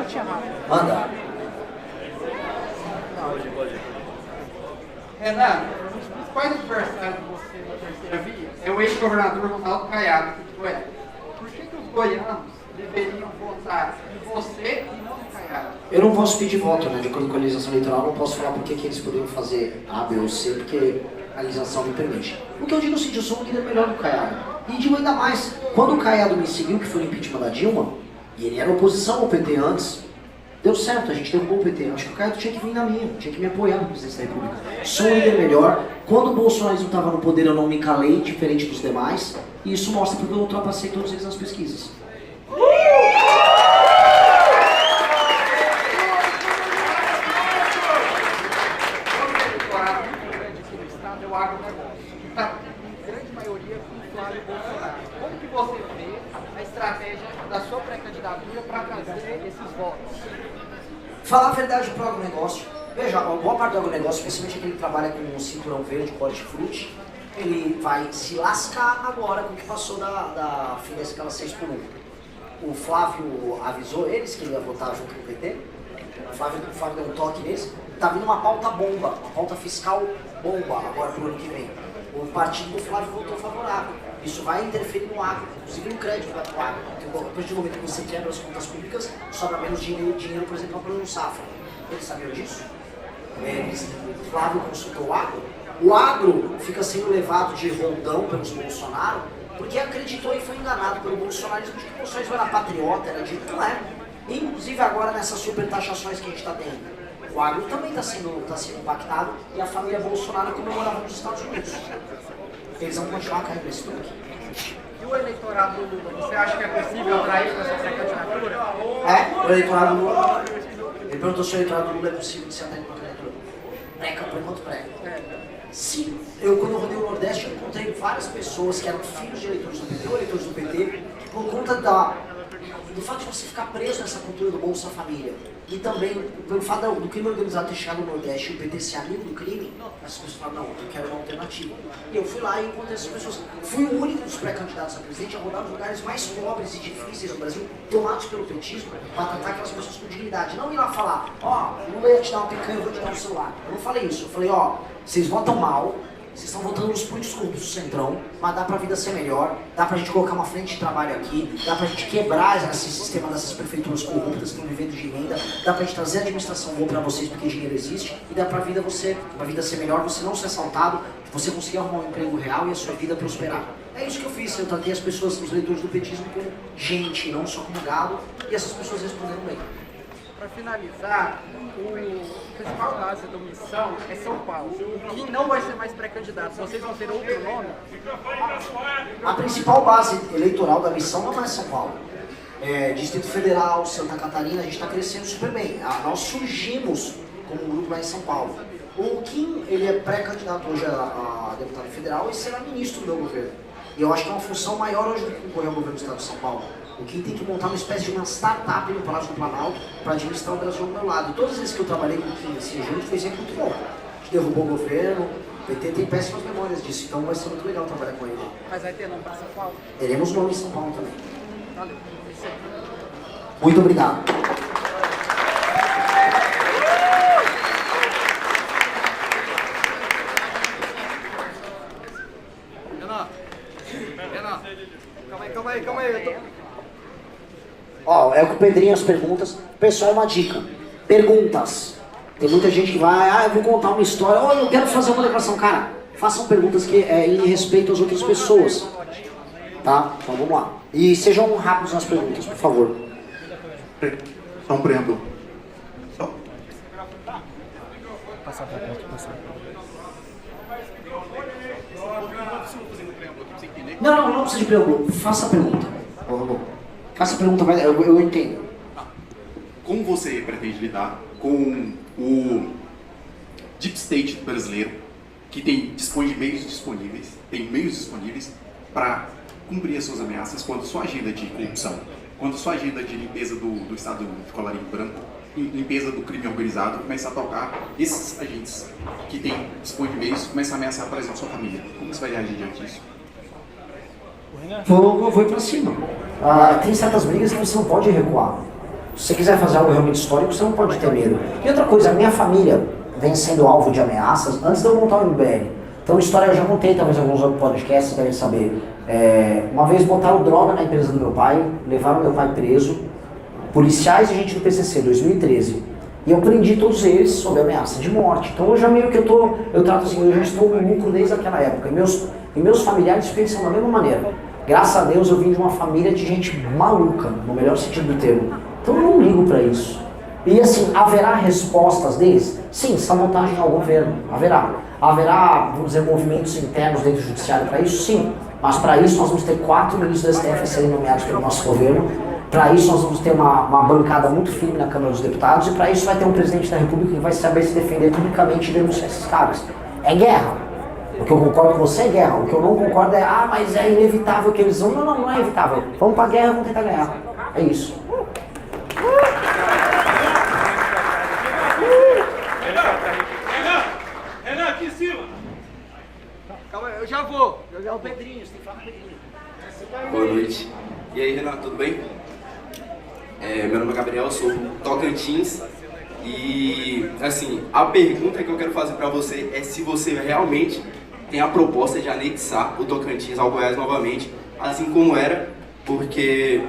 perguntinha rápida. Manda. Pode. Renan, um dos principais adversários de você na terceira via é o ex-governador Ronaldo Caiado. Por que os goianos deveriam votar em você e não no Caiado? Eu não posso pedir voto, né? De acordo com a legislação eleitoral, não posso falar por que eles poderiam fazer A, B ou C, porque a legislação me permite. O que eu digo é o seguinte, eu sou um líder melhor do Caiado. E digo ainda mais, quando o Caiado me seguiu, que foi no impeachment da Dilma, e ele era oposição ao PT antes, deu certo, a gente derrubou o PT. Acho que o Caiado tinha que vir na minha, tinha que me apoiar no presidente da República. Sou um líder melhor. Quando o bolsonarismo estava no poder, eu não me calei, diferente dos demais, e isso mostra porque eu ultrapassei todos eles nas pesquisas. O agronegócio, que está em grande maioria com o Flávio Bolsonaro. Como que você vê a estratégia da sua pré-candidatura para trazer esses votos? Falar a verdade pro agronegócio. Veja, uma boa parte do agronegócio, especialmente aquele que trabalha com um cinturão verde, hortifruti, ele vai se lascar agora com o que passou da fim da escala 6x1. O Flávio avisou eles que ele ia votar junto com o PT. O Flávio deu um toque neles. Tá vindo uma pauta bomba, uma pauta fiscal bomba agora pro ano que vem. O partido do Flávio votou favorável. Isso vai interferir no agro, inclusive no crédito vai pro agro. Porque a partir do momento que você quebra as contas públicas, sobra menos dinheiro, por exemplo, para o safra. Eles sabiam disso? O Flávio consultou o agro. O agro fica sendo levado de rondão pelos Bolsonaro, porque acreditou e foi enganado pelo bolsonarismo de que o bolsonarismo era patriota, era dito, não é. Inclusive agora nessas super taxações que a gente está tendo. O agro também está sendo impactado e a família Bolsonaro comemorava nos Estados Unidos. Eles vão continuar caindo nesse truque. E o eleitorado do Lula, você acha que é possível atrair para essa pré-candidatura? É, o eleitorado do Lula. Ele perguntou se o eleitorado do Lula é possível de ser atraído para a candidatura. Pré-campanha quanto pré? Sim, quando eu rodei o Nordeste, eu encontrei várias pessoas que eram filhos de eleitores do PT ou eleitores do PT, que por conta do fato de você ficar preso nessa cultura do Bolsa Família e também pelo fato do crime organizado ter chegado no Nordeste e o PT ser amigo do crime, as pessoas falaram, não, eu quero uma alternativa. E eu fui lá e encontrei essas pessoas. Fui o único dos pré-candidatos a presidente a rodar nos lugares mais pobres e difíceis do Brasil, tomados pelo petismo, para tratar aquelas pessoas com dignidade. Não ir lá falar, Lula ia te dar uma picanha, eu vou te dar um celular. Eu não falei isso, eu falei, vocês votam mal, vocês estão votando nos políticos corruptos do Centrão, mas dá pra vida ser melhor, dá pra gente colocar uma frente de trabalho aqui, dá pra gente quebrar esse sistema dessas prefeituras corruptas que estão vivendo de renda, dá pra gente trazer a administração boa pra vocês porque dinheiro existe, e dá pra vida ser melhor, você não ser assaltado, você conseguir arrumar um emprego real e a sua vida prosperar. É isso que eu fiz, eu tratei as pessoas, os leitores do petismo como gente, não só como gado, e essas pessoas responderam bem. Para finalizar, o principal base da missão é São Paulo. Quem não vai ser mais pré-candidato, vocês vão ter outro nome? A principal base eleitoral da missão não é São Paulo. Distrito Federal, Santa Catarina, a gente está crescendo super bem. Nós surgimos como um grupo lá em São Paulo. O Kim, ele é pré-candidato hoje a deputado federal e será ministro do meu governo. E eu acho que é uma função maior hoje do que concorrer ao governo do estado de São Paulo. O Kim tem que montar uma espécie de uma startup no Palácio do Planalto para administrar o Brasil ao meu lado. E todas as vezes que eu trabalhei com o Kim assim, junto, foi sempre muito bom. A gente derrubou o governo, o PT tem péssimas memórias disso, então vai ser muito legal trabalhar com ele. Mas vai ter nome para São Paulo? Teremos nome em São Paulo também. Valeu. Muito obrigado. Renan, calma aí. É com o Pedrinho as perguntas. Pessoal, uma dica. Perguntas. Tem muita gente que vai, eu vou contar uma história, eu quero fazer uma declaração. Cara, façam perguntas que em respeito às outras pessoas. Tá? Então vamos lá. E sejam rápidos nas perguntas, por favor. Só um preâmbulo. Não precisa de preâmbulo. Faça a pergunta. Faça a pergunta, eu entendo. Como você pretende lidar com o Deep State brasileiro, que tem meios disponíveis para cumprir as suas ameaças quando sua agenda de corrupção, quando sua agenda de limpeza do Estado de colarinho branco, limpeza do crime organizado, começa a tocar esses agentes que dispõem de meios, começa a ameaçar, por exemplo, sua família? Como você vai reagir diante disso? Vou ir pra cima. Tem certas brigas que você não pode recuar. Se você quiser fazer algo realmente histórico, você não pode ter medo. E outra coisa, a minha família vem sendo alvo de ameaças antes de eu montar o MBL. Então, história eu já contei, talvez alguns outros podcasts devem saber. Uma vez botaram droga na empresa do meu pai, levaram meu pai preso, policiais e gente do PCC, 2013. E eu prendi todos eles sob ameaça de morte. Então, eu já meio que eu trato assim, eu já estou no lucro desde aquela época. E meus familiares pensam da mesma maneira. Graças a Deus, eu vim de uma família de gente maluca, no melhor sentido do termo. Então, eu não ligo para isso. E assim, haverá respostas deles? Sim, sabotagem ao governo, haverá. Haverá, vamos dizer, movimentos internos dentro do judiciário para isso? Sim. Mas para isso nós vamos ter 4 ministros do STF a serem nomeados pelo nosso governo. Para isso nós vamos ter uma bancada muito firme na Câmara dos Deputados. E para isso vai ter um presidente da República que vai saber se defender publicamente e denunciar esses caras. É guerra. O que eu concordo com você é guerra. O que eu não concordo é, mas é inevitável que eles vão. Não é inevitável. Vamos para a guerra, vamos tentar ganhar. É isso. Renan, aqui em cima. Calma aí, eu já vou. É o Pedrinho, você tem que falar com o Pedrinho. Boa noite. E aí, Renan, tudo bem? Meu nome é Gabriel, sou do Tocantins. E, assim, a pergunta que eu quero fazer pra você é se você realmente tem a proposta de anexar o Tocantins ao Goiás novamente, assim como era, porque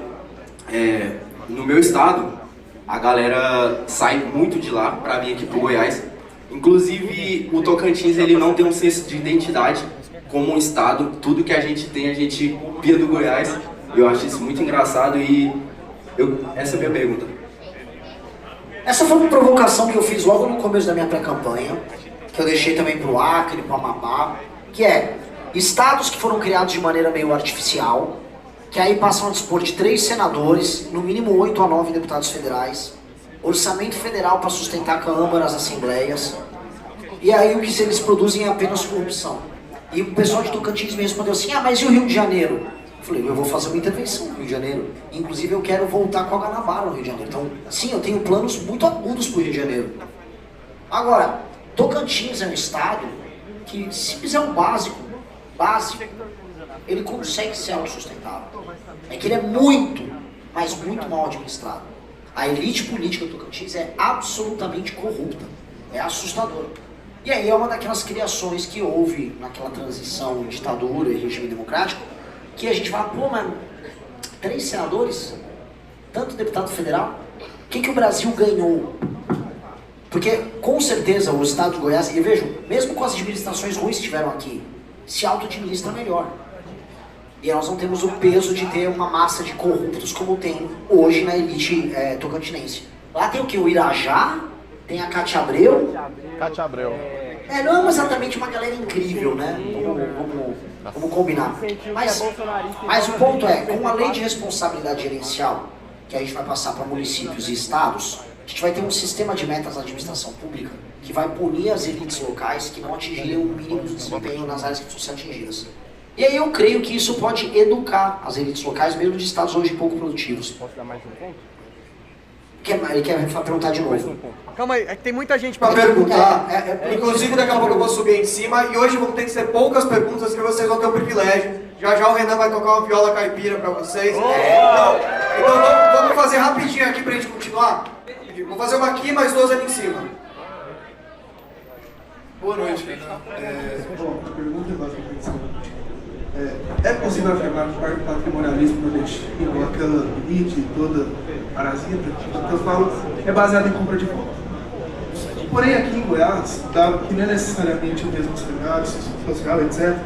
no meu estado a galera sai muito de lá pra vir aqui pro Goiás. Inclusive, o Tocantins ele não tem um senso de identidade como um estado. Tudo que a gente tem, a gente copia do Goiás. Eu acho isso muito engraçado e essa é a minha pergunta. Essa foi uma provocação que eu fiz logo no começo da minha pré-campanha, que eu deixei também pro Acre, pro Amapá, que é estados que foram criados de maneira meio artificial, que aí passam a dispor de 3 senadores, no mínimo 8 a 9 deputados federais, orçamento federal para sustentar a Câmara, as assembleias, e aí o que eles produzem é apenas corrupção. E o pessoal de Tocantins me respondeu assim, mas e o Rio de Janeiro? Eu falei, eu vou fazer uma intervenção no Rio de Janeiro. Inclusive eu quero voltar com a Guanabara no Rio de Janeiro. Então, sim, eu tenho planos muito agudos para o Rio de Janeiro. Agora, Tocantins é um estado que, se fizer um básico, ele consegue ser autossustentável. É que ele é muito, mas muito mal administrado. A elite política do Tocantins é absolutamente corrupta. É assustador. E aí é uma daquelas criações que houve naquela transição ditadura e regime democrático, que a gente fala, mas 3 senadores, tanto deputado federal, o que o Brasil ganhou? Porque, com certeza, o estado de Goiás, e vejo, mesmo com as administrações ruins que tiveram aqui, se auto-administra melhor. E nós não temos o peso de ter uma massa de corruptos como tem hoje na elite tocantinense. Lá tem o que? O Irajá, tem a Cátia Abreu. Cátia Abreu. Não é exatamente uma galera incrível, né? Vamos combinar. Mas o ponto é, com a lei de responsabilidade gerencial, que a gente vai passar para municípios e estados, a gente vai ter um sistema de metas na administração pública que vai punir as elites locais que não atingirem o mínimo de desempenho nas áreas que precisam ser atingidas. E aí eu creio que isso pode educar as elites locais, mesmo de estados hoje pouco produtivos. Posso dar mais um ponto? Ele quer perguntar de novo. Calma aí, é que tem muita gente Pra perguntar. É, Inclusive, daqui a pouco eu vou subir aí em cima e hoje vão ter que ser poucas perguntas que vocês vão ter o privilégio. Já já o Renan vai tocar uma viola caipira pra vocês. Então vamos fazer rapidinho aqui pra gente continuar. Vou fazer uma aqui, mais 2 ali em cima. Boa noite, Renan. Bom, a pergunta é basicamente é possível afirmar que o patrimonialismo nordestino, aquela elite toda parasita, que eu falo, é baseado em compra de voto. Porém, aqui em Goiás, dado que não é necessariamente o mesmo cenário social, etc.,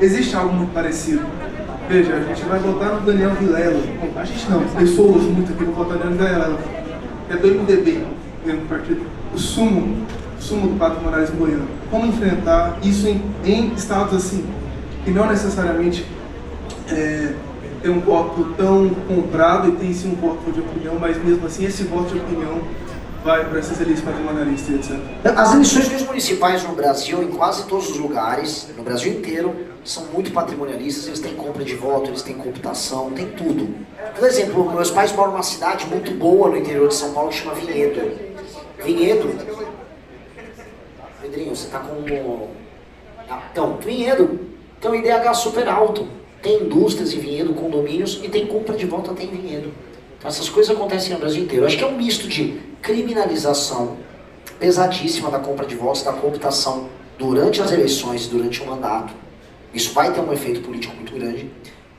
existe algo muito parecido. Veja, a gente vai votar no Daniel Vilela. A gente não, pessoas muito aqui vão votar no Daniel Vilela. É do MDB, mesmo partido. O sumo do patrimonialismo goiano. Como enfrentar isso em estados assim, que não necessariamente tem um voto tão comprado e tem sim um voto de opinião, mas mesmo assim esse voto de opinião vai para essas elites patrimonialistas, etc. As eleições municipais no Brasil, em quase todos os lugares, no Brasil inteiro, são muito patrimonialistas, eles têm compra de voto, eles têm computação, tem tudo. Por exemplo, meus pais moram numa cidade muito boa no interior de São Paulo que chama Vinhedo. Vinhedo? Pedrinho, você tá com... Então, Vinhedo tem um IDH super alto. Tem indústrias em Vinhedo, condomínios, e tem compra de voto até em Vinhedo. Então essas coisas acontecem no Brasil inteiro. Eu acho que é um misto de criminalização pesadíssima da compra de votos, da cooptação durante as eleições, durante o mandato. Isso vai ter um efeito político muito grande.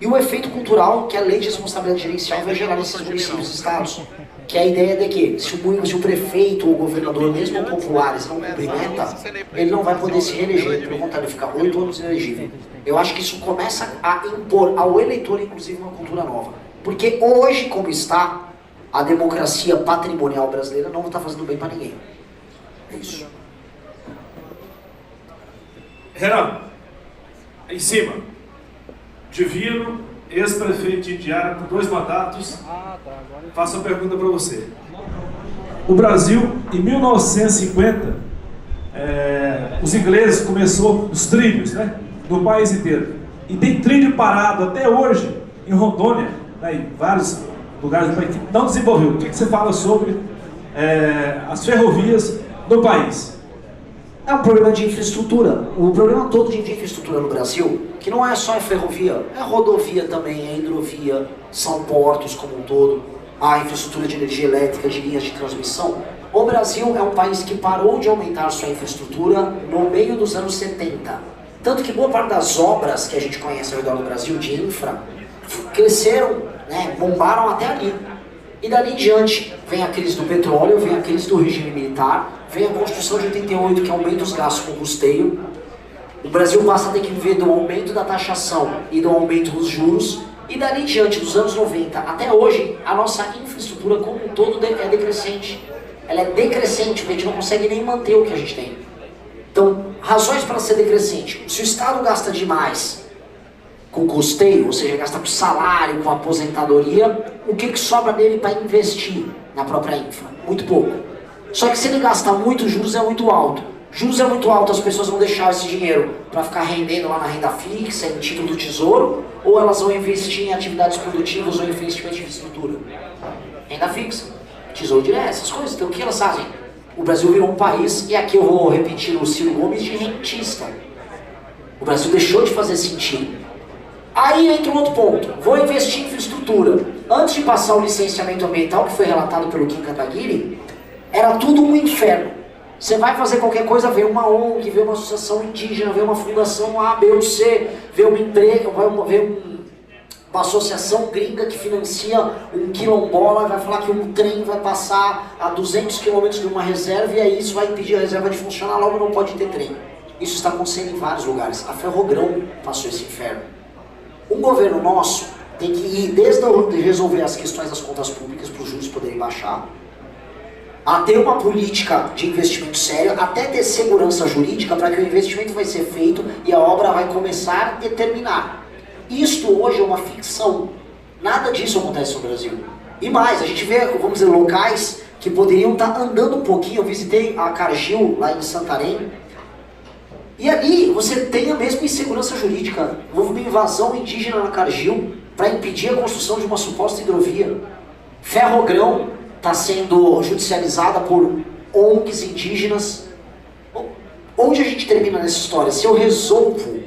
E o efeito cultural que a lei de responsabilidade gerencial vai gerar nesses municípios e estados. Que é a ideia de que se o prefeito ou o governador, mesmo populares, não cumprimenta, ele não vai poder se reeleger. Pelo contrário, ele fica 8 anos inelegível. Eu acho que isso começa a impor ao eleitor, inclusive, uma cultura nova. Porque hoje, como está, a democracia patrimonial brasileira não está fazendo bem para ninguém. É isso. Renan, em cima, Divino, ex-prefeito de Indiara por 2 mandatos, faço a pergunta para você. O Brasil, em 1950, os ingleses começou os trilhos, né, no país inteiro. E tem trilho parado até hoje em Rondônia, né, em vários lugares do país que não desenvolveu. O que você fala sobre as ferrovias do país? É um problema de infraestrutura. O problema todo de infraestrutura no Brasil, que não é só a ferrovia, é rodovia também, é hidrovia, são portos como um todo, a infraestrutura de energia elétrica, de linhas de transmissão. O Brasil é um país que parou de aumentar sua infraestrutura no meio dos anos 70. Tanto que boa parte das obras que a gente conhece ao redor do Brasil, de infra, cresceram, né, bombaram até ali. E dali em diante, vem a crise do petróleo, vem a crise do regime militar, vem a Constituição de 88, que aumenta os gastos com custeio. O Brasil passa a ter que viver do aumento da taxação e do aumento dos juros. E dali em diante, dos anos 90 até hoje, a nossa infraestrutura como um todo é decrescente. Ela é decrescente, porque a gente não consegue nem manter o que a gente tem. Então, razões para ser decrescente. Se o Estado gasta demais com custeio, ou seja, gasta com salário, com aposentadoria, o que sobra dele para investir na própria infra? Muito pouco. Só que se ele gasta muito, juros é muito alto. Juros é muito alto, as pessoas vão deixar esse dinheiro para ficar rendendo lá na renda fixa, em título do tesouro, ou elas vão investir em atividades produtivas ou investimento de infraestrutura? Renda fixa, tesouro direto, essas coisas. Então o que elas fazem? O Brasil virou um país, e aqui eu vou repetir o Ciro Gomes, de rentista. O Brasil deixou de fazer sentido. Aí entra um outro ponto, vou investir em infraestrutura. Antes de passar o licenciamento ambiental, que foi relatado pelo Kim Kataguiri, era tudo um inferno. Você vai fazer qualquer coisa, vê uma ONG, vê uma associação indígena, vê uma fundação A, B ou C, vê uma empresa, vê uma associação gringa que financia um quilombola, vai falar que um trem vai passar a 200 km de uma reserva e aí isso vai impedir a reserva de funcionar, logo não pode ter trem. Isso está acontecendo em vários lugares. A Ferrogrão passou esse inferno. Um governo nosso tem que ir desde resolver as questões das contas públicas para os juros poderem baixar, a ter uma política de investimento sério, até ter segurança jurídica para que o investimento vai ser feito e a obra vai começar e terminar. Isto hoje é uma ficção. Nada disso acontece no Brasil. E mais, a gente vê, vamos dizer, locais que poderiam estar andando um pouquinho. Eu visitei a Cargill, lá em Santarém, e ali você tem a mesma insegurança jurídica. Houve uma invasão indígena na Cargill para impedir a construção de uma suposta hidrovia. Ferrogrão está sendo judicializada por ONGs indígenas. Onde a gente termina nessa história? Se eu resolvo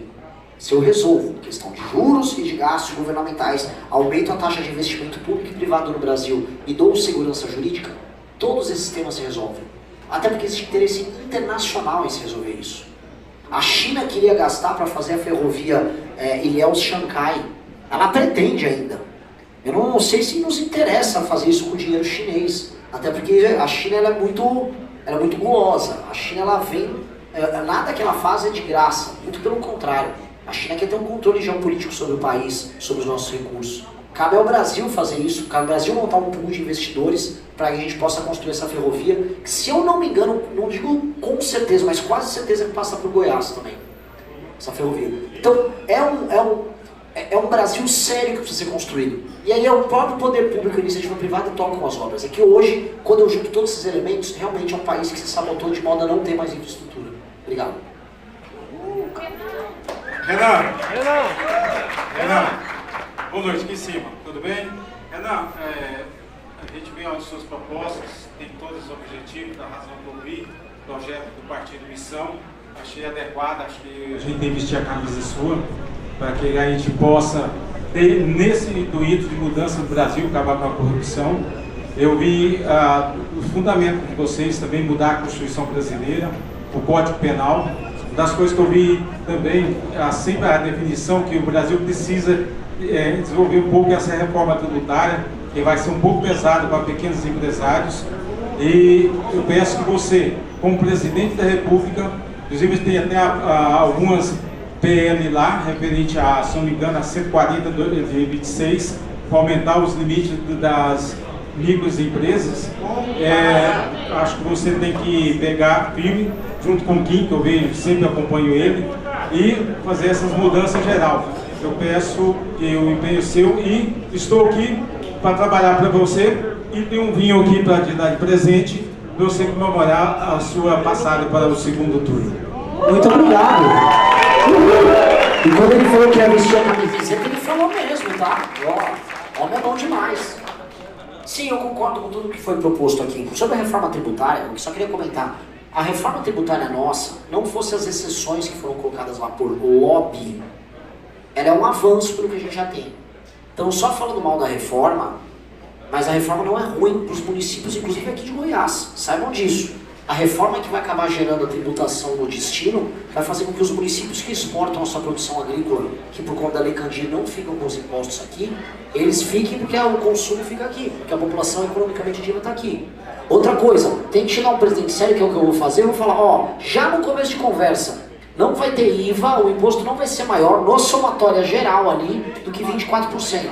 questão de juros e de gastos governamentais, aumento a taxa de investimento público e privado no Brasil e dou segurança jurídica, todos esses temas se resolvem. Até porque existe interesse internacional em se resolver isso. A China queria gastar para fazer a ferrovia Ilhéus-Shanghai. Ela pretende ainda. Eu não sei se nos interessa fazer isso com dinheiro chinês. Até porque a China ela é muito gulosa. A China ela vem... nada que ela faz é de graça. Muito pelo contrário. A China quer ter um controle geopolítico sobre o país, sobre os nossos recursos. Cabe ao Brasil fazer isso. Cabe ao Brasil montar um pool de investidores para que a gente possa construir essa ferrovia. Que, se eu não me engano, não digo com certeza, mas quase certeza que passa por Goiás também. Essa ferrovia. Então, é um Brasil sério que precisa ser construído. E aí é o próprio poder público e a iniciativa privada que tocam as obras. É que hoje, quando eu junto todos esses elementos, realmente é um país que se sabotou de modo a não ter mais infraestrutura. Obrigado. Renan, boa noite, aqui em cima, tudo bem? Renan, a gente vê as suas propostas, tem todos os objetivos, da razão do ouvir, projeto do Partido Missão, achei adequado, acho que a gente tem que vestir a camisa sua, para que a gente possa nesse intuito de mudança do Brasil, acabar com a corrupção, eu vi os fundamentos de vocês também mudar a Constituição brasileira, o Código Penal. Das coisas que eu vi também, sempre a definição que o Brasil precisa desenvolver um pouco essa reforma tributária, que vai ser um pouco pesado para pequenos empresários. E eu peço que você, como presidente da República, inclusive tem até algumas PL lá, referente a, se não me engano, a 140 de 2026, para aumentar os limites das microempresas. Acho que você tem que pegar firme, junto com o Kim, que eu vejo, sempre acompanho ele, e fazer essas mudanças em geral. Eu peço que o empenho seu, e estou aqui para trabalhar para você, e tem um vinho aqui para te dar de presente, para você comemorar a sua passada para o segundo turno. Muito obrigado. E quando ele falou que ia vestir a camiseta, ele falou mesmo, tá? Ó, homem é bom demais. Sim, eu concordo com tudo que foi proposto aqui. Sobre a reforma tributária, eu só queria comentar. A reforma tributária nossa, não fosse as exceções que foram colocadas lá por lobby, ela é um avanço pelo que a gente já tem. Então, só falando mal da reforma, mas a reforma não é ruim para os municípios, inclusive aqui de Goiás. Saibam disso. A reforma que vai acabar gerando a tributação no destino vai fazer com que os municípios que exportam a sua produção agrícola, que por conta da Lei Candir não ficam com os impostos aqui, eles fiquem porque o consumo fica aqui, porque a população economicamente ativa está aqui. Outra coisa, tem que chegar um presidente sério, que é o que eu vou fazer, eu vou falar, ó, já no começo de conversa, não vai ter IVA, o imposto não vai ser maior no somatória geral ali do que 24%.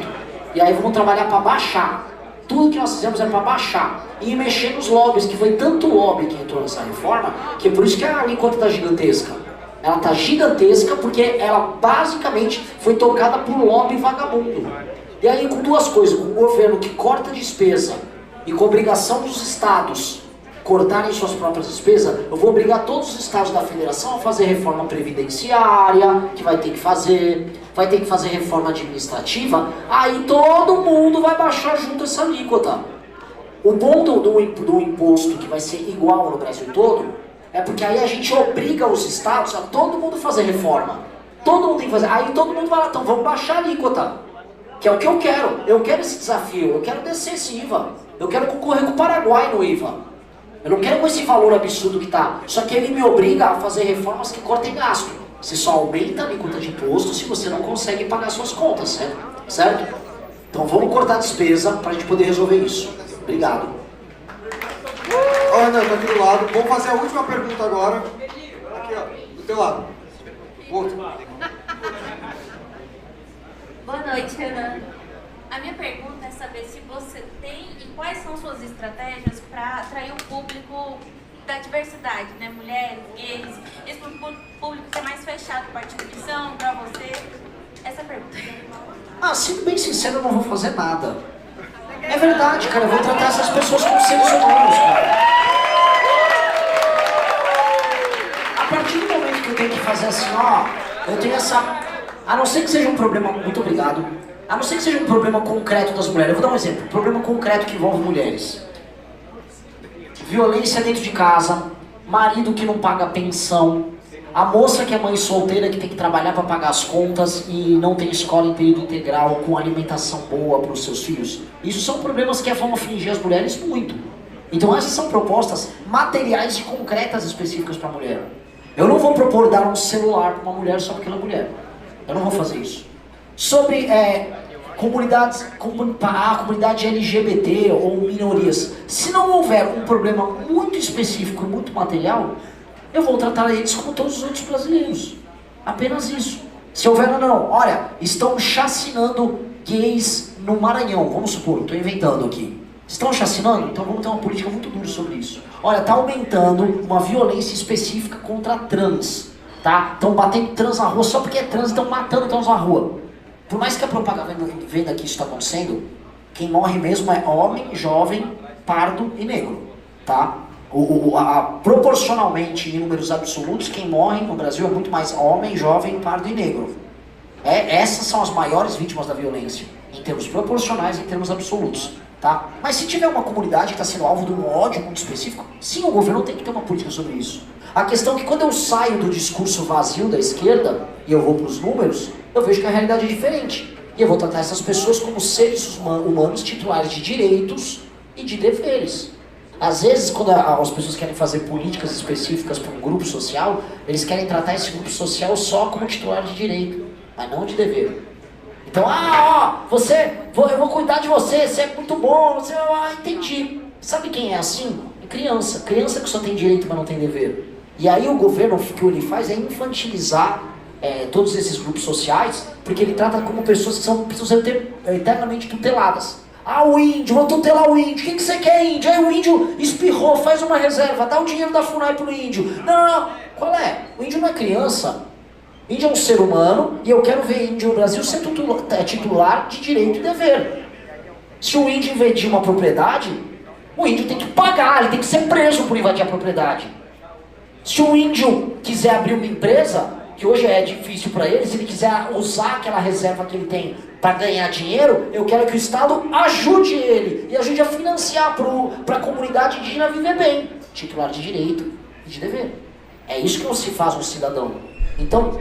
E aí vamos trabalhar para baixar. Tudo que nós fizemos é para baixar e mexer nos lobbies, que foi tanto lobby que entrou nessa reforma, que é por isso que a alíquota está gigantesca. Ela está gigantesca porque ela basicamente foi tocada por lobby vagabundo. E aí com duas coisas, com um governo que corta despesa e com a obrigação dos estados cortarem suas próprias despesas, eu vou obrigar todos os estados da federação a fazer reforma previdenciária, que vai ter que fazer reforma administrativa, aí todo mundo vai baixar junto essa alíquota. O bom do imposto, que vai ser igual no Brasil todo, é porque aí a gente obriga os estados a todo mundo fazer reforma. Todo mundo tem que fazer, aí todo mundo vai lá, então vamos baixar a alíquota, que é o que eu quero esse desafio, eu quero descer esse IVA, eu quero concorrer com o Paraguai no IVA. Eu não quero com esse valor absurdo que está. Só que ele me obriga a fazer reformas que cortem gasto. Você só aumenta a alíquota de imposto se você não consegue pagar suas contas, certo? Então vamos cortar a despesa para a gente poder resolver isso. Obrigado. Ó, Renan, tá aqui do lado. Vamos fazer a última pergunta agora. Aqui, ó, do teu lado. Outro. Boa noite, Renan. A minha pergunta é saber se você tem e quais são suas estratégias para atrair o público da diversidade, né? Mulheres, gays, esse público que é mais fechado para a instituição, para você. Essa pergunta. Sendo bem sincero, eu não vou fazer nada. É verdade, cara, eu vou tratar essas pessoas como seres humanos, cara. A partir do momento que eu tenho que fazer assim, ó, eu tenho essa... A não ser que seja um problema... Muito obrigado. A não ser que seja um problema concreto das mulheres. Eu vou dar um exemplo. Um problema concreto que envolve mulheres. Violência dentro de casa, marido que não paga pensão, a moça que é mãe solteira que tem que trabalhar para pagar as contas e não tem escola em período integral com alimentação boa para os seus filhos. Isso são problemas que vão afligir as mulheres muito. Então essas são propostas materiais e concretas específicas para a mulher. Eu não vou propor dar um celular para uma mulher só porque ela é mulher. Eu não vou fazer isso. Sobre a comunidade LGBT ou minorias, se não houver um problema muito específico e muito material, eu vou tratar eles como todos os outros brasileiros. Apenas isso. Se houver ou não, olha, estão chacinando gays no Maranhão, vamos supor, estou inventando aqui. Estão chacinando? Então vamos ter uma política muito dura sobre isso. Olha, está aumentando uma violência específica contra trans, tá? Estão batendo trans na rua só porque é trans, estão matando trans na rua. Por mais que a propaganda venda que isso está acontecendo, quem morre mesmo é homem, jovem, pardo e negro, tá? Proporcionalmente, em números absolutos, quem morre no Brasil é muito mais homem, jovem, pardo e negro. Essas são as maiores vítimas da violência, em termos proporcionais e em termos absolutos, tá? Mas se tiver uma comunidade que está sendo alvo de um ódio muito específico, sim, o governo tem que ter uma política sobre isso. A questão é que quando eu saio do discurso vazio da esquerda, e eu vou para os números, eu vejo que a realidade é diferente. E eu vou tratar essas pessoas como seres humanos titulares de direitos e de deveres. Às vezes, quando as pessoas querem fazer políticas específicas para um grupo social, eles querem tratar esse grupo social só como titular de direito, mas não de dever. Então, eu vou cuidar de você, você é muito bom, você... entendi. Sabe quem é assim? É criança. Criança que só tem direito, mas não tem dever. E aí o governo, o que ele faz é infantilizar todos esses grupos sociais, porque ele trata como pessoas que precisam ser eternamente tuteladas. O índio, vou tutelar o índio. O que você quer, índio? Aí o índio espirrou, faz uma reserva, dá o dinheiro da FUNAI pro índio. Não. Qual é? O índio não é criança. O índio é um ser humano e eu quero ver índio no Brasil ser titular de direito e dever. Se o índio invadir uma propriedade, o índio tem que pagar, ele tem que ser preso por invadir a propriedade. Se o índio quiser abrir uma empresa, que hoje é difícil para ele, se ele quiser usar aquela reserva que ele tem para ganhar dinheiro, eu quero que o Estado ajude ele e ajude a financiar para a comunidade indígena viver bem. Titular de direito e de dever. É isso que não se faz um cidadão. Então,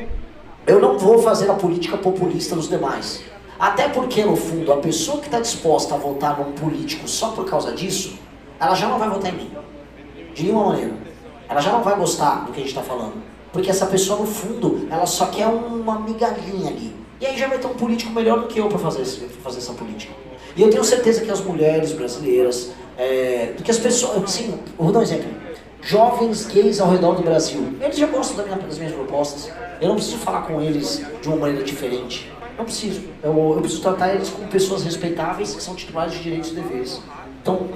eu não vou fazer a política populista dos demais. Até porque, no fundo, a pessoa que está disposta a votar num político só por causa disso, ela já não vai votar em mim. De nenhuma maneira. Ela já não vai gostar do que a gente está falando. Porque essa pessoa, no fundo, ela só quer uma migalhinha ali. E aí já vai ter um político melhor do que eu para fazer essa política. E eu tenho certeza que as mulheres brasileiras, do que as pessoas... Assim, eu vou dar um exemplo. Jovens gays ao redor do Brasil, eles já gostam das minhas propostas. Eu não preciso falar com eles de uma maneira diferente. Não preciso. Eu preciso tratar eles como pessoas respeitáveis que são titulares de direitos e deveres. Então,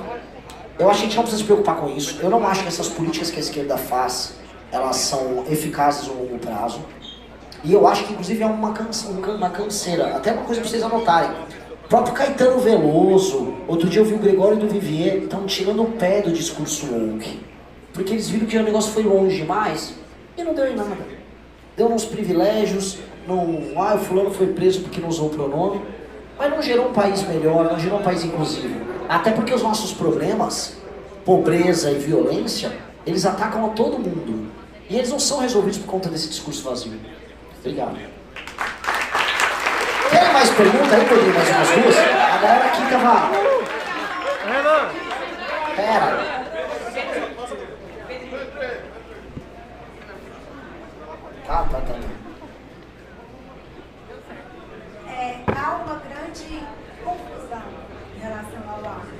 eu acho que a gente não precisa se preocupar com isso. Eu não acho que essas políticas que a esquerda faz, elas são eficazes no longo prazo. E eu acho que, inclusive, é uma canseira. Até uma coisa pra vocês anotarem. O próprio Caetano Veloso, outro dia eu vi o Gregório do Vivier, estão tirando o pé do discurso woke. Porque eles viram que o negócio foi longe demais e não deu em nada. Deu uns privilégios, o fulano foi preso porque não usou o pronome, mas não gerou um país melhor, não gerou um país inclusivo. Até porque os nossos problemas, pobreza e violência, eles atacam a todo mundo. E eles não são resolvidos por conta desse discurso vazio. Obrigado. Tem mais pergunta aí, Rodrigo? Mais umas duas? A galera aqui tava... Pera. Tá. Há uma grande confusão em relação ao agro.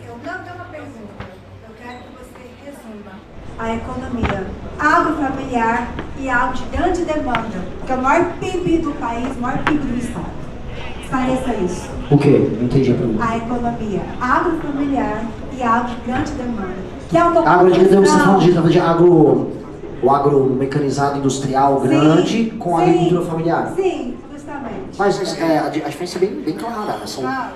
Eu não tenho uma pergunta. Eu quero que você resuma a economia agrofamiliar e algo de grande demanda, que é o maior PIB do país, o maior PIB do Estado. Esclareça isso. O quê? Não entendi a pergunta. A economia agrofamiliar e algo de grande demanda, que é uma o agro mecanizado industrial grande com a agricultura familiar. Sim, justamente. Mas a diferença é bem clara.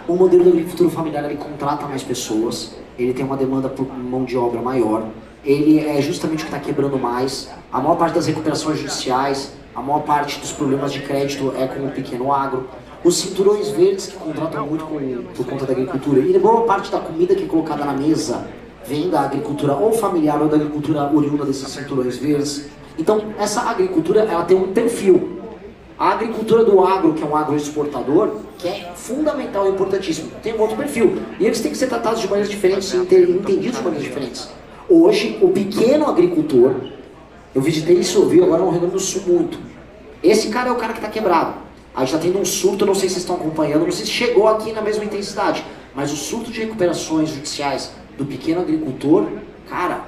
O modelo da agricultura familiar, ele contrata mais pessoas, ele tem uma demanda por mão de obra maior, ele é justamente o que está quebrando mais. A maior parte das recuperações judiciais, a maior parte dos problemas de crédito é com o pequeno agro. Os cinturões verdes, que contratam muito por conta da agricultura, e a maior parte da comida que é colocada na mesa vem da agricultura ou familiar ou da agricultura oriunda desses cinturões verdes. Então, essa agricultura, ela tem um perfil. A agricultura do agro, que é um agroexportador, que é fundamental e importantíssimo, tem um outro perfil. E eles têm que ser tratados de maneiras diferentes e entendidos de maneiras diferentes. Hoje, o pequeno agricultor, eu visitei isso, eu vi agora no Rio Grande do Sul muito. Esse cara é o cara que está quebrado. A gente está tendo um surto, não sei se vocês estão acompanhando, não sei se chegou aqui na mesma intensidade, mas o surto de recuperações judiciais do pequeno agricultor, cara,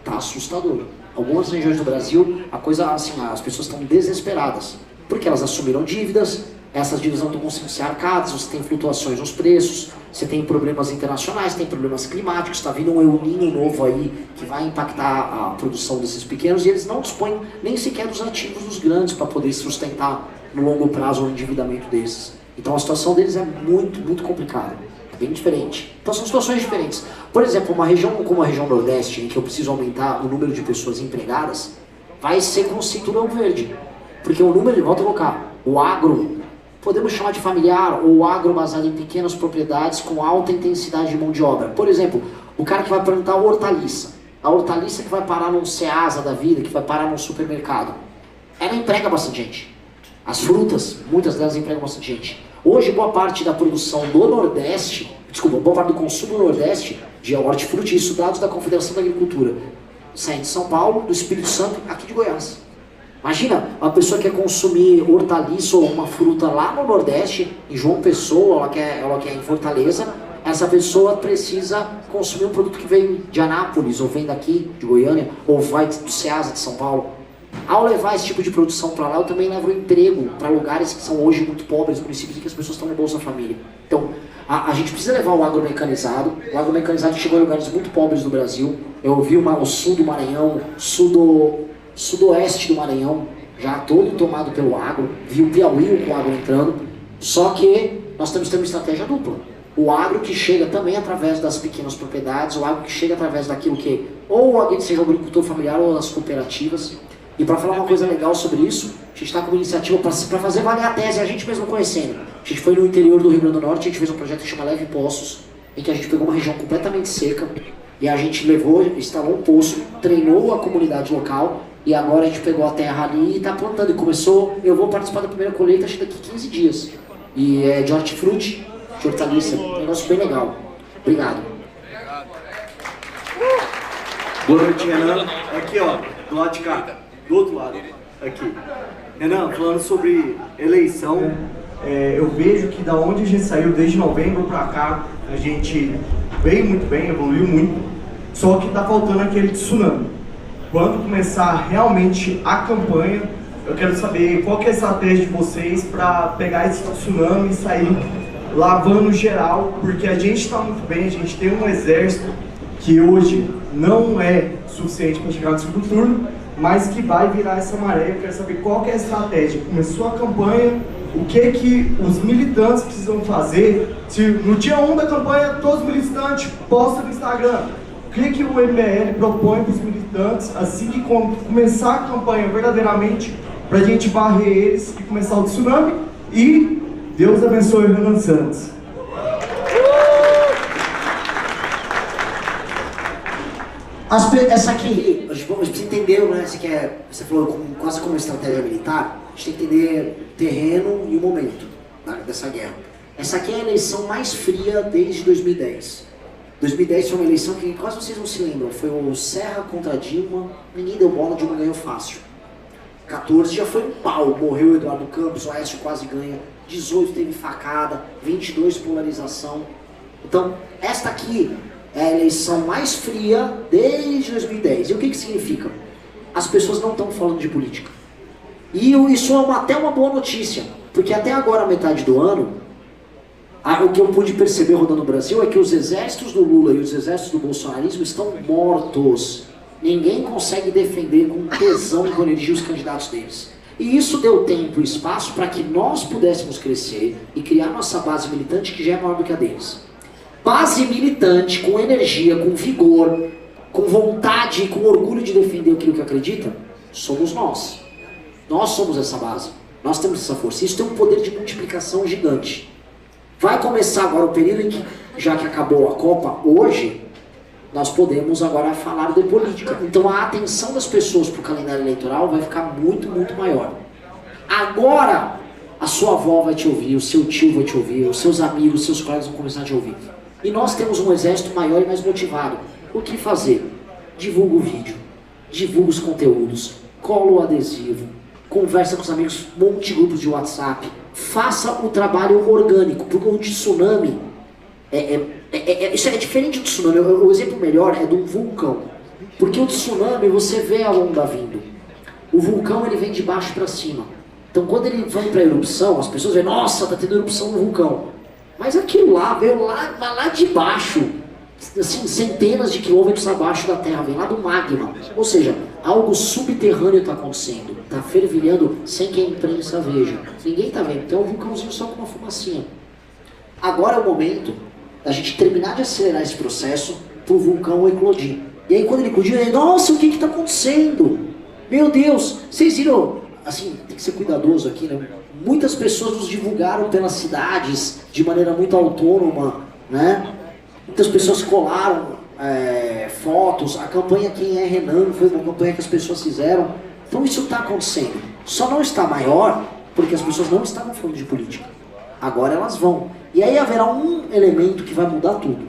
tá assustador. Algumas regiões do Brasil, a coisa assim, as pessoas estão desesperadas, porque elas assumiram dívidas, essas dívidas não estão conseguindo ser arcadas, você tem flutuações nos preços, você tem problemas internacionais, tem problemas climáticos, está vindo um El Niño novo aí, que vai impactar a produção desses pequenos, e eles não dispõem nem sequer dos ativos dos grandes para poder sustentar no longo prazo o endividamento desses. Então a situação deles é muito complicada. Bem diferente. Então são situações diferentes. Por exemplo, uma região como a região Nordeste, em que eu preciso aumentar o número de pessoas empregadas, vai ser com o cinturão verde. Porque o número, volta a colocar, o agro, podemos chamar de familiar, ou agro baseado em pequenas propriedades com alta intensidade de mão de obra. Por exemplo, o cara que vai plantar hortaliça. A hortaliça que vai parar num Ceasa da vida, que vai parar num supermercado. Ela emprega bastante gente. As frutas, muitas delas empregam bastante gente. Hoje, boa parte da produção do Nordeste, boa parte do consumo do Nordeste de hortifruti, isso dados da Confederação da Agricultura, sai de São Paulo, do Espírito Santo, aqui de Goiás. Imagina, uma pessoa que quer consumir hortaliça ou uma fruta lá no Nordeste, em João Pessoa, ela quer em Fortaleza, essa pessoa precisa consumir um produto que vem de Anápolis, ou vem daqui, de Goiânia, ou vai do Ceasa de São Paulo. Ao levar esse tipo de produção para lá, eu também levo emprego para lugares que são hoje muito pobres, municípios em que as pessoas estão no Bolsa Família. Então, a gente precisa levar o agromecanizado. O agromecanizado chegou em lugares muito pobres do Brasil. Eu vi o sul do Maranhão, sudoeste do Maranhão, já todo tomado pelo agro. Vi o Piauí com o agro entrando. Só que nós temos que ter uma estratégia dupla. O agro que chega também através das pequenas propriedades, o agro que chega através daquilo que ou alguém seja o agricultor familiar ou as cooperativas. E para falar uma coisa legal sobre isso, a gente está com uma iniciativa para fazer valer a tese, a gente mesmo conhecendo. A gente foi no interior do Rio Grande do Norte, a gente fez um projeto que chama Leve Poços, em que a gente pegou uma região completamente seca e a gente instalou um poço, treinou a comunidade local e agora a gente pegou a terra ali e está plantando. E começou, eu vou participar da primeira colheita, acho que daqui 15 dias. E é de hortifruti, de hortaliça, um negócio bem legal. Obrigado. Boa noite, Renan. Aqui, ó, do lado de cá. Do outro lado, aqui. Renan, falando sobre eleição, eu vejo que da onde a gente saiu desde novembro pra cá, a gente veio muito bem, evoluiu muito, só que tá faltando aquele tsunami. Quando começar realmente a campanha, eu quero saber qual que é a estratégia de vocês para pegar esse tsunami e sair lavando geral, porque a gente está muito bem, a gente tem um exército que hoje não é suficiente para chegar no segundo turno, mas que vai virar essa maré. Eu quero saber qual que é a estratégia. Começou a campanha, o que os militantes precisam fazer. Se no dia 1 da campanha, todos os militantes postam no Instagram. O que o MBL propõe para os militantes, assim que começar a campanha verdadeiramente, para a gente varrer eles e começar o tsunami. E Deus abençoe o Renan Santos. Essa aqui, a gente precisa entender, né? Você falou quase como estratégia militar, a gente tem que entender o terreno e o momento dessa guerra. Essa aqui é a eleição mais fria desde 2010. 2010 foi uma eleição que quase vocês não se lembram, foi o Serra contra Dilma, ninguém deu bola, Dilma ganhou fácil. 14 já foi um pau, morreu o Eduardo Campos, o Aécio quase ganha, 18 teve facada, 22 polarização. Então, esta aqui é a eleição mais fria desde 2010. E o que significa? As pessoas não estão falando de política. E isso é até uma boa notícia, porque até agora, metade do ano, o que eu pude perceber rodando no Brasil é que os exércitos do Lula e os exércitos do bolsonarismo estão mortos. Ninguém consegue defender com tesão e com energia os candidatos deles. E isso deu tempo e espaço para que nós pudéssemos crescer e criar nossa base militante, que já é maior do que a deles. Base militante, com energia, com vigor, com vontade e com orgulho de defender aquilo que acredita, somos nós. Nós somos essa base. Nós temos essa força. Isso tem um poder de multiplicação gigante. Vai começar agora o período em que, já que acabou a Copa, hoje, nós podemos agora falar de política. Então a atenção das pessoas para o calendário eleitoral vai ficar muito, muito maior. Agora, a sua avó vai te ouvir, o seu tio vai te ouvir, os seus amigos, os seus colegas vão começar a te ouvir. E nós temos um exército maior e mais motivado. O que fazer? Divulga o vídeo, divulga os conteúdos, cola o adesivo, conversa com os amigos, monte grupos de WhatsApp, faça o trabalho orgânico, porque o tsunami, isso é diferente do tsunami. O exemplo melhor é de um vulcão, porque o tsunami você vê a onda vindo, o vulcão ele vem de baixo para cima. Então quando ele vai para a erupção, as pessoas veem, nossa, está tendo erupção no vulcão. Mas aquilo lá veio lá de baixo, assim, centenas de quilômetros abaixo da Terra, vem lá do magma. Ou seja, algo subterrâneo está acontecendo, está fervilhando sem que a imprensa veja. Ninguém está vendo, então é um vulcãozinho só com uma fumacinha. Agora é o momento da gente terminar de acelerar esse processo para o vulcão eclodir. E aí quando ele eclodir, nossa, o que está acontecendo? Meu Deus, vocês viram? Assim, tem que ser cuidadoso aqui, né? Muitas pessoas nos divulgaram pelas cidades de maneira muito autônoma, né? Muitas pessoas colaram fotos. A campanha Quem é Renan foi uma campanha que as pessoas fizeram. Então isso está acontecendo. Só não está maior porque as pessoas não estavam falando de política. Agora elas vão. E aí haverá um elemento que vai mudar tudo,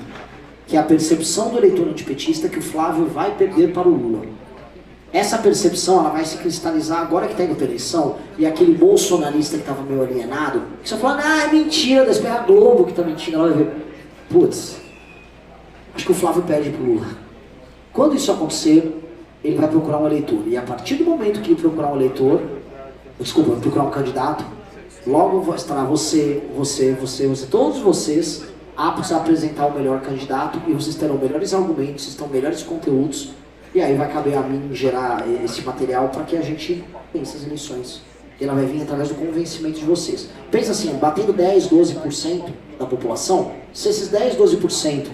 que é a percepção do eleitor antipetista que o Flávio vai perder para o Lula. Essa percepção ela vai se cristalizar agora que está indo para a eleição, e aquele bolsonarista que estava meio alienado, que só falando, é mentira, daí a Globo que está mentindo, ela vai ver, putz, acho que o Flávio perde para o Lula. Quando isso acontecer, ele vai procurar um eleitor, e a partir do momento que ele procurar um eleitor, procurar um candidato, logo estará você, todos vocês, aptos a apresentar o melhor candidato, e vocês terão melhores argumentos, vocês terão melhores conteúdos, e aí vai caber a mim gerar esse material para que a gente pense as eleições. E ela vai vir através do convencimento de vocês. Pensa assim, batendo 10, 12% da população, se esses 10, 12%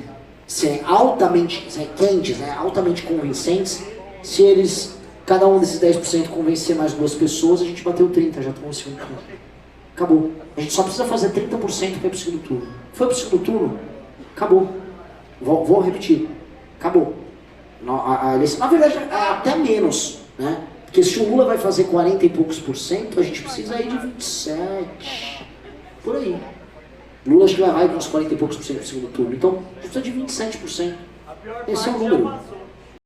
serem altamente quentes, né, altamente convincentes, se eles, cada um desses 10% convencer mais 2 pessoas, a gente bateu 30, já estamos no segundo turno. Acabou. A gente só precisa fazer 30% para ir para o segundo turno. Foi para o segundo turno? Acabou. Vou repetir. Acabou. A eleição, na verdade, é até menos, né? Porque se o Lula vai fazer 40 e poucos %, a gente precisa aí de 27, por aí. Lula acho que vai com uns 40 e poucos % no segundo turno, então a gente precisa de 27%. Esse é o número.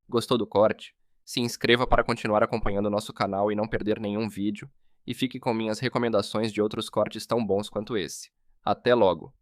Gostou do corte? Se inscreva para continuar acompanhando o nosso canal e não perder nenhum vídeo, e fique com minhas recomendações de outros cortes tão bons quanto esse. Até logo!